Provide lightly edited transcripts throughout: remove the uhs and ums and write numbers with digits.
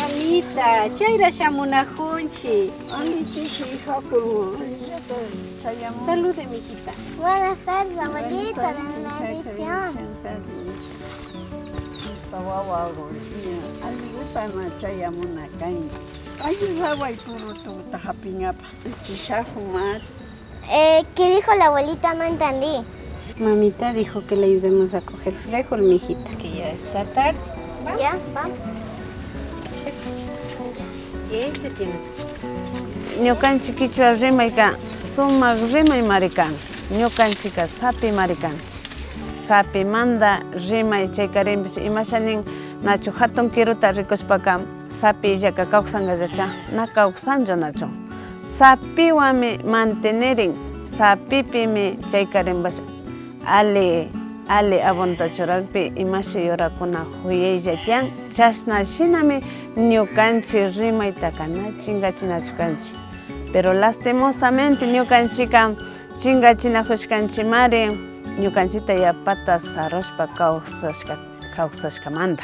Mamita, chayra shamunajunchi. Salude, mijita. Buenas tardes, abuelita, de la bendición. ¿Qué dijo la abuelita? No entendí. Mamita dijo que le ayudemos a coger frijol, mijita, que ya está tarde. ¿Vamos? Ya, vamos. Este tienes. Ñukanchik kichwa rimayqa sumaq rimay marikan. Ñukanchikqa sapi marikanchik. Sapimanta rimay chaykarinpish imashanin nachu hatun kiruta rikushpaqa sapi illaka kawsanqallacha na kawsanchu nachu. Sapiwanmi mantenerin, sapipimi chaykarinpash ali abonta churakpi imashi yurakuna huyaylla tiyan. Chashna shinami ñukanchik rimaytaqa na chingachinachu kanchik. Pero lastimosamente ñukanchikqa chingachinajushkanchimari ñukanchikta yapata sarushpa kawsashkamanta.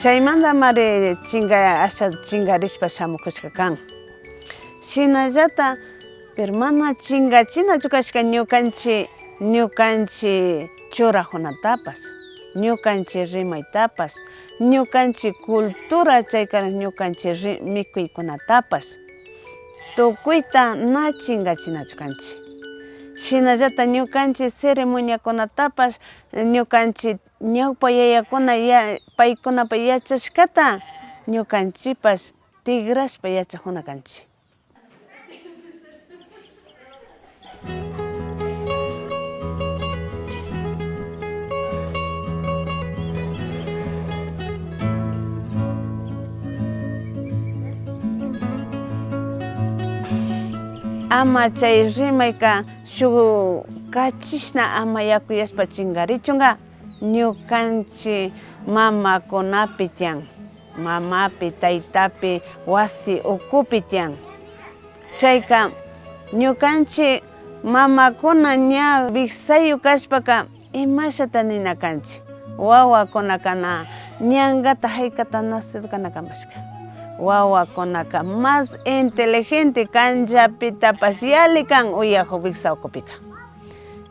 Chaymanta mari asha chingarishpa shamukushka kan. Shinallata pero mana chingachinachu kashka ñukanchik churajunatapash, ñukanchik rimaytapash, ñukanchik cultura chaykarin ñukanchik mikuykunatapash tukuyta na chingachinachu kanchik. Shinallata ñukanchik ceremoniakunatapash ñukanchik ñawpa yayakuna paykunapak yachashkata ñukanchikpash tigrashpa yachajuna kanchik. Ama chay rimayka shuk kachishna ama yakuyashpa chingarichunga ñukanchik mamakunapi tiyan, mamapi, taytapi, wasi ukupi tiyan. Chayka ñukanchik mamakuna ña viksayu kashpaka imashata nina kanchik. Wawakunakana ñankata haykata nacido kanakamashka. Wawakunaka más inteligente kanllapitapash yali kan uyaku viksa ukupika.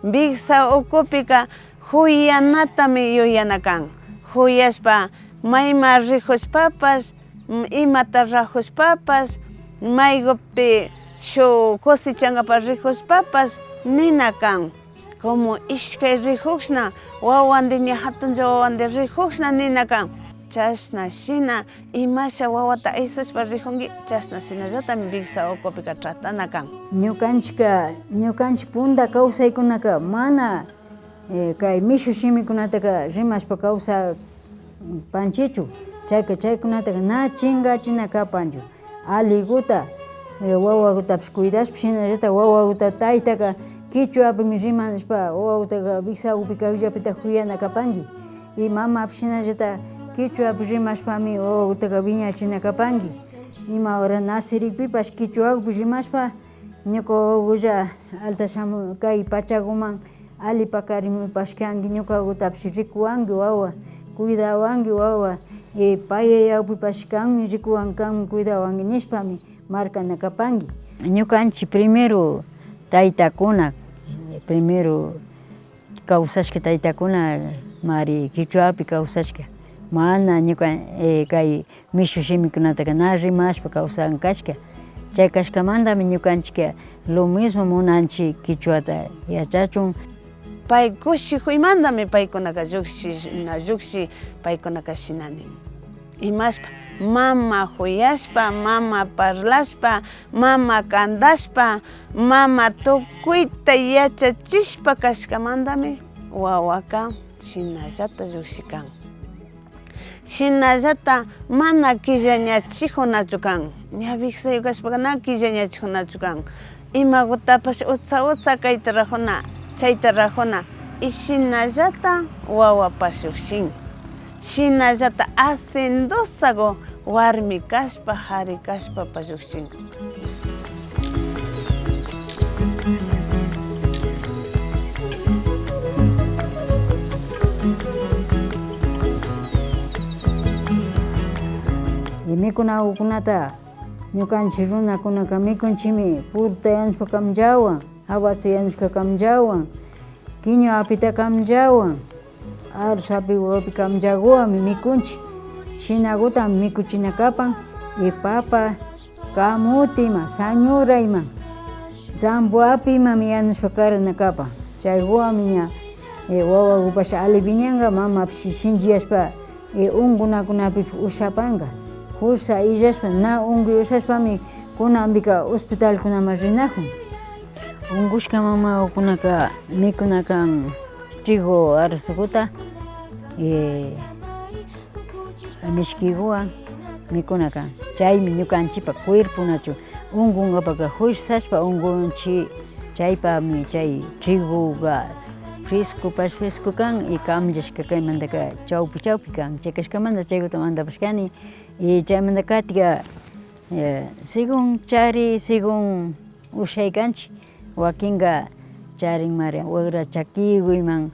Viksa ukupika huyanatami yuyana kan. Huyashpa mayma rijushpapash, imata rajushpapash, maygupi shuk cosichangapak rijushpapash nina kan. Como ishkay rijushna, wawandi ña hatunlla wawandi rijushna nina kan. Chashna shina imasha wawata aysashpa rijunki, chashna shinallatami viksa ukupika tratana kan. Ñukanchik punta kawsaykunaka mana kay mishu shimikunataka rimashpa kawsa panchichu. Chaykunataka na chingachina kapanchu. Aliguta wawakutapish cuidashpa shinallata wawakuta taytaka kichwapimi rimanashpa wawakutaka viksa ukupika kayllapita huyana kapanki. Y mamapish shinallata kichwapi rimashpami wawakutaka wiñachina kapanki. Ima hora nasirikpipash kichwapi rimashpa ñuka wawakulla alta kay pachakuman ali pakarimipashkanki ñuka wawakutapish rikuwanki wawa, cuidawanki wawa, pay yayawpipash kanmi rikuwankanmi cuidawanki nishpami markana kapanki. Ñukanchik primero taytakuna, primero kawsashka taytakuna mari kichwapi kawsashka. Mana ñuka kay mishu shimikunataka na rimashpa kawsankashka. Chay kashkamantami ñukanchik lo mismo munanchik kichwata yachachun. Pay kushijuymantami paykunaka lluksi paykunaka shinani. Imashpa mama huyashpa, mama parlashpa, mama kandashpa, mama tukuyta yachachishpa kashkamantami wawaka shinallata llukshikan. Shinallata mana killañachijunachu kan. Ña viksayu kashpaka na killañachijunachu kan. Imakutapash utsa kayta rajuna, chayta rajuna y shinallata wawapash llukshin. Shinallata hacendosago warmi kashpa, hari kashpapash llukshin. Mikunakunata ñukanchik runakunaka mikunchimi puruta yanushpa kamllawan, hawasu yanushka kamllawan, quiñu apita kamllawan, arroz api wapi kamllawanmi mikunchik. Shinakutan mikuchinakapan papa, kamuti ima, sañura ima, zambu api imami yanushpa karanakapan. Chaywanmi ña wawakupash aliviñanka, mamapish shinchiyashpa unkunakunapi ushapanka. Fursa illashpa na unkuy ushashpami kunanpika hospitalkunaman rinakun. Unkushka mamakunaka mikunakan trigo arrozukuta mishkikuwan mikunakan. Chaymi ñukanchikpa cuerponachu unkunkapaka fuerzashpa unkunchik chaypami chay trigoga fresco kan y kamllashka kaymantaka chawpi kan. Chaykashkamanta chaykuta mandapashkani y chaymanta katika según chari, según ushaykanchik wakinka charinmari wagra chakiyuyman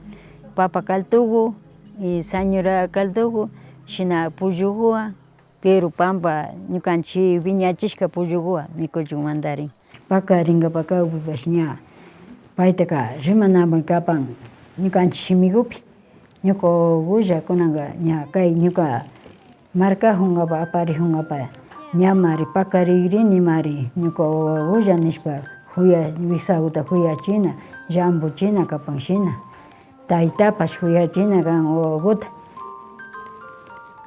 papa caldoku y sañura caldoku shina pollokuwan, pero pampa ñukanchik viñachishka pollokuwan mikunchikmantarin. Pakarinkapak kawpipash ña paytaka rimanamun kapan ñukanchik shimikupi. Ñuka wawakulla kunanka ña kay ñuka marcajunkapak aparijunkapak ñamari pakarikrinimari ñuka wawakulla nishpa wisakuta huyachina, llampuchina kapan shina. Taytapash huyachina kan wawakuta.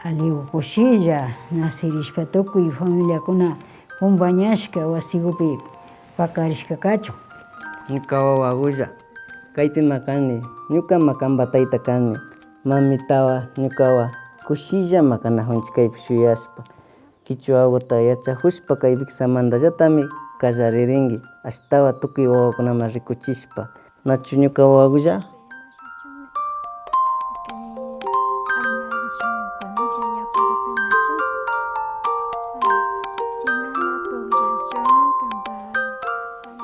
Aliwi kushilla nasirishpa tukuy familiakuna pumpañashka wasikupi pakarishka kachun. Ñuka wawakulla kaypima kani, ñukama kanpa tayta kani, mamitawa ñukawa kushilla makanajunchik kaypi shuyashpa. Kichwawakuta yachakushpa kay Viksamantallatami kallaririnki ashtawa tukuy wawakunaman rikuchishpa. Nachu ñuka wawakulla?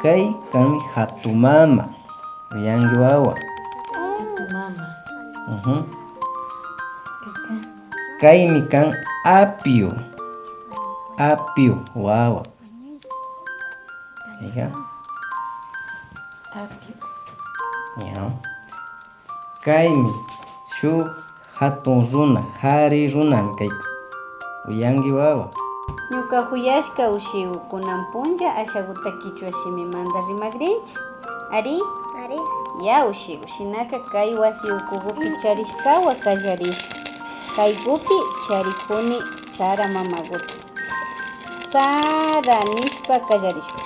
Kay kami hatumama, uyanki wawa. Hatumama. Kaymi kan apio wawa. Ika? Apio. Ya. Kaymi shuk hatun runa, hari runami kay uyanki wawa. Ñuka huyashka ushikukunan punlla ashakuta kichwa shimimanta rimakrinchik. Ari? Ya ushiku shinaka kay wasi ukukupi charishkawa kallarishka. Kaykupi charikuni Sara mamakuta. Sara nishpa kallarishpa.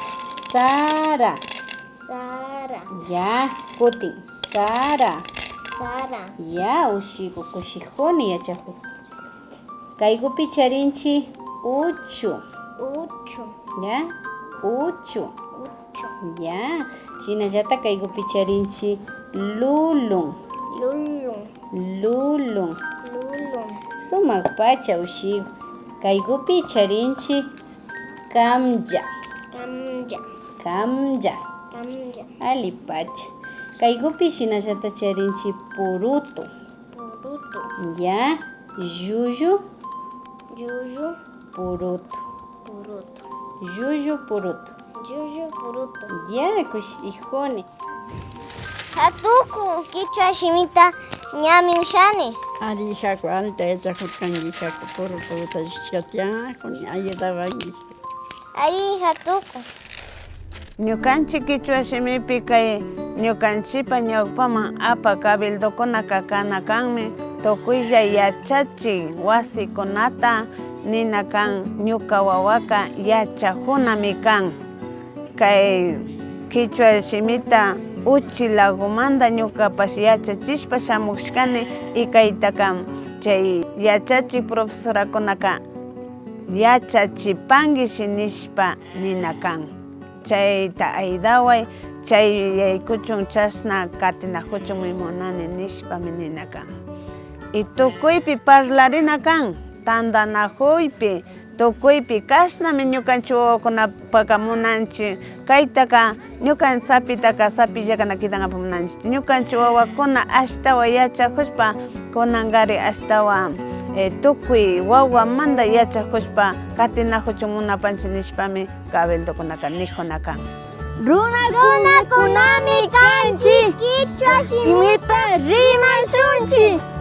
Sara. Ya kutin Sara. Ya ushiku kushikuni yachakuk. Kaykupi charinchi uchu. Ya uchu. Ya shinallata kaykupi charinchi lulun. Sumak pacha ushiku. Kaykupi charinchi kamlla. Ali pacha. Kaykupi shinallata charinchi purutu. Ya yuyu purutu. Yuyu purutu. Ya kushikuni. Hatuku kichwa shimita ñami ushani. Ari haku alta yachakutkanki haku purututa shatiakuni ayudawanki. Ari hatuku. Ñukanchik kichwa shimipi kay ñukanchikpa ñawpaman apa cabildokunaka kanakanmi tukuylla yachachik wasikunata nina kan ñuka wawaka yachajunami kan. Kay kichwa shimita uchi lagumanta ñukapash yachachishpa shamushkani y kaytaka chay yachachik profesorakunaka yachachipankishi nishpa nina kan. Chayta aydaway chay yaykuchun chashna katinakuchunmi munani nishpami nina kan. Y tukuypi parlarina kan tandanakuypi tukuypi kashnami ñukanchik wawakunapaka munanchik kaytaka ñukan sapitaka sapillakana kidankapak munanchik ñukanchik wawakuna ashtawan yachakushpa kunankari ashtawan tukuy wawa manda yachakushpa katinajuchun munapanchik nishpami kabeldokunaka nijunakan. Runakunami kanchik, kichwa shimita rimashunchik.